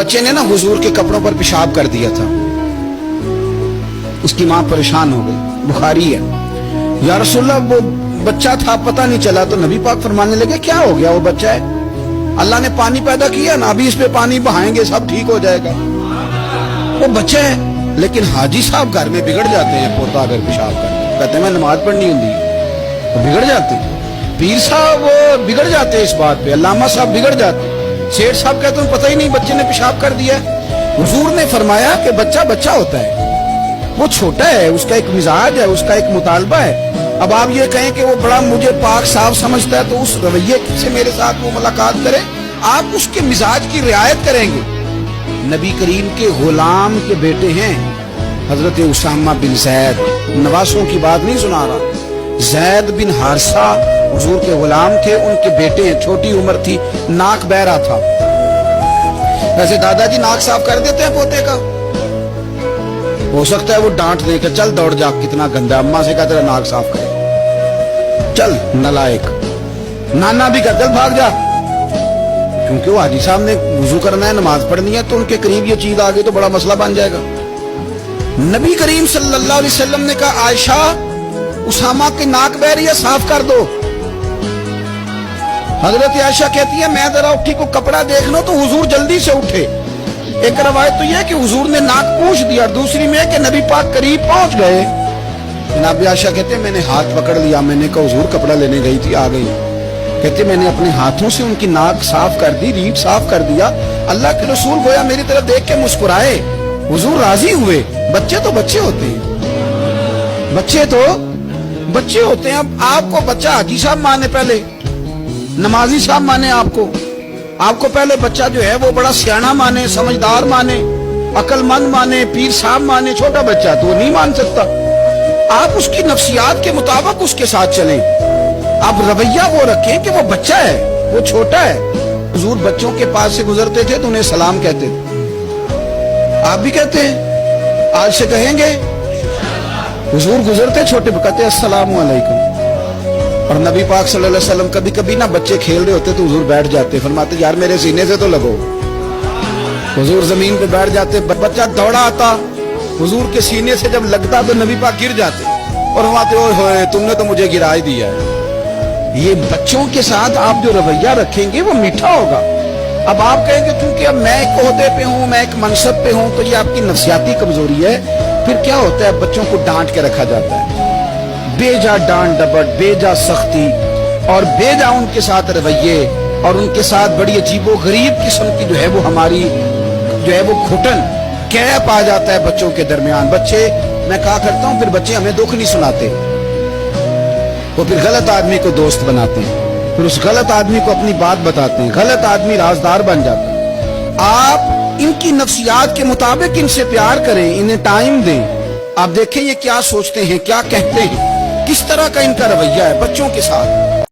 بچے نے نا حضور کے کپڑوں پر پیشاب کر دیا تھا. اس کی ماں پریشان ہو گئی. بخاری ہے. یا رسول اللہ وہ بچہ تھا پتہ نہیں چلا. تو نبی پاک فرمانے لگے کیا ہو گیا, وہ بچہ ہے, اللہ نے پانی پیدا کیا نا, ابھی اس پہ پانی بہائیں گے سب ٹھیک ہو جائے گا. وہ بچہ ہے. لیکن حاجی صاحب گھر میں بگڑ جاتے ہیں. پوتا اگر پیشاب کرتے کہتے ہیں میں نماز پڑھنی ہوں, وہ بگڑ جاتے ہیں. پیر صاحب وہ بگڑ جاتے ہیں اس بات پہ. علامہ صاحب بگڑ جاتے ہیں. شیخ صاحب کہتے ہیں پتہ ہی نہیں بچے نے پیشاب کر دیا. حضور نے فرمایا کہ بچہ بچہ ہوتا ہے, وہ چھوٹا ہے, اس کا ایک مزاج ہے, اس کا ایک مطالبہ ہے. اب آپ یہ کہیں کہ وہ بڑا مجھے پاک صاف سمجھتا ہے تو اس رویے سے میرے ساتھ وہ ملاقات کرے. آپ اس کے مزاج کی رعایت کریں گے. نبی کریم کے غلام کے بیٹے ہیں حضرت اسامہ بن زید. نواسوں کی بات نہیں سنا رہا. زید بن حارثہ حضور کے غلام تھے, ان کے بیٹے ہیں. چھوٹی عمر تھی, ناک بہ رہا تھا. ویسے دادا جی ناک صاف کر دیتے ہیں پوتے کا, ہو سکتا ہے وہ ڈانٹ دے کہ چل دوڑ جا کتنا گندا, اماں سے کہا تیرا ناک صاف کرے, چل نالائق. نانا بھی کہا چل بھاگ جا, کیونکہ وہ حاجی صاحب نے وضو کرنا ہے, نماز پڑھنی ہے, تو ان کے قریب یہ چیز آ گئی تو بڑا مسئلہ بن جائے گا. نبی کریم صلی اللہ علیہ وسلم نے کہا عائشہ اسامہ کی ناک بہ رہی ہے, صاف کر دو. حضرت عائشہ کہتی ہے میں ذرا اٹھی کو کپڑا دیکھنا تو حضور جلدی سے اٹھے. ایک روایت تو یہ ہے کہ حضور نے ناک پوچھ دیا, اور دوسری میں کہ نبی پاک قریب پہنچ گئے. جناب عائشہ کہتے ہیں میں نے ہاتھ پکڑ لیا, میں نے کہا حضور کپڑا لینے گئی تھی آ گئی. کہتے میں نے اپنے ہاتھوں سے ان کی ناک صاف کر دی, ریڑھ صاف کر دیا. اللہ کے رسول گویا میری طرف دیکھ کے مسکرائے, حضور راضی ہوئے. بچے تو بچے ہوتے ہیں, بچے تو بچے ہوتے ہیں. اب آپ کو بچہ حاجی صاحب مانے, پہلے نمازی صاحب مانے, آپ کو پہلے بچہ جو ہے وہ بڑا سیاںہ مانے, سمجھدار مانے, عقل مند مانے, پیر صاحب مانے. چھوٹا بچہ تو وہ نہیں مان سکتا. آپ اس کی نفسیات کے مطابق اس کے ساتھ چلیں. آپ رویہ وہ رکھیں کہ وہ بچہ ہے, وہ چھوٹا ہے. حضور بچوں کے پاس سے گزرتے تھے تو انہیں سلام کہتے تھے. آپ بھی کہتے ہیں, آج سے کہیں گے. حضور گزرتے چھوٹے کہتے السلام علیکم. اور نبی پاک صلی اللہ علیہ وسلم کبھی کبھی نا بچے کھیل رہے ہوتے تو حضور بیٹھ جاتے, فرماتے یار میرے سینے سے تو لگو. حضور زمین پہ بیٹھ جاتے, بچہ دوڑا آتا, حضور کے سینے سے جب لگتا تو نبی پاک گر جاتے اور فرماتے اوئے ہوئے تم نے تو مجھے گرا ہی دیا ہے. یہ بچوں کے ساتھ آپ جو رویہ رکھیں گے وہ میٹھا ہوگا. اب آپ کہیں کہ چونکہ اب میں ایک عہدے پہ ہوں, میں ایک منصب پہ ہوں, تو یہ آپ کی نفسیاتی کمزوری ہے. پھر کیا ہوتا ہے, بچوں کو ڈانٹ کے رکھا جاتا ہے, بے جا ڈانٹ ڈپٹ, بے جا سختی, اور بے جا ان کے ساتھ رویے, اور ان کے ساتھ بڑی عجیب و غریب قسم کی جو ہے وہ ہماری جو ہے وہ گھٹن گیپ آ جاتا ہے بچوں کے درمیان. بچے میں کہا کرتا ہوں پھر بچے ہمیں دکھ نہیں سناتے, وہ پھر غلط آدمی کو دوست بناتے ہیں, پھر اس غلط آدمی کو اپنی بات بتاتے ہیں, غلط آدمی رازدار بن جاتا ہے. آپ ان کی نفسیات کے مطابق ان سے پیار کریں, انہیں ٹائم دیں. آپ دیکھیں یہ کیا سوچتے ہیں, کیا کہتے ہیں, کس طرح کا ان کا رویہ ہے بچوں کے ساتھ.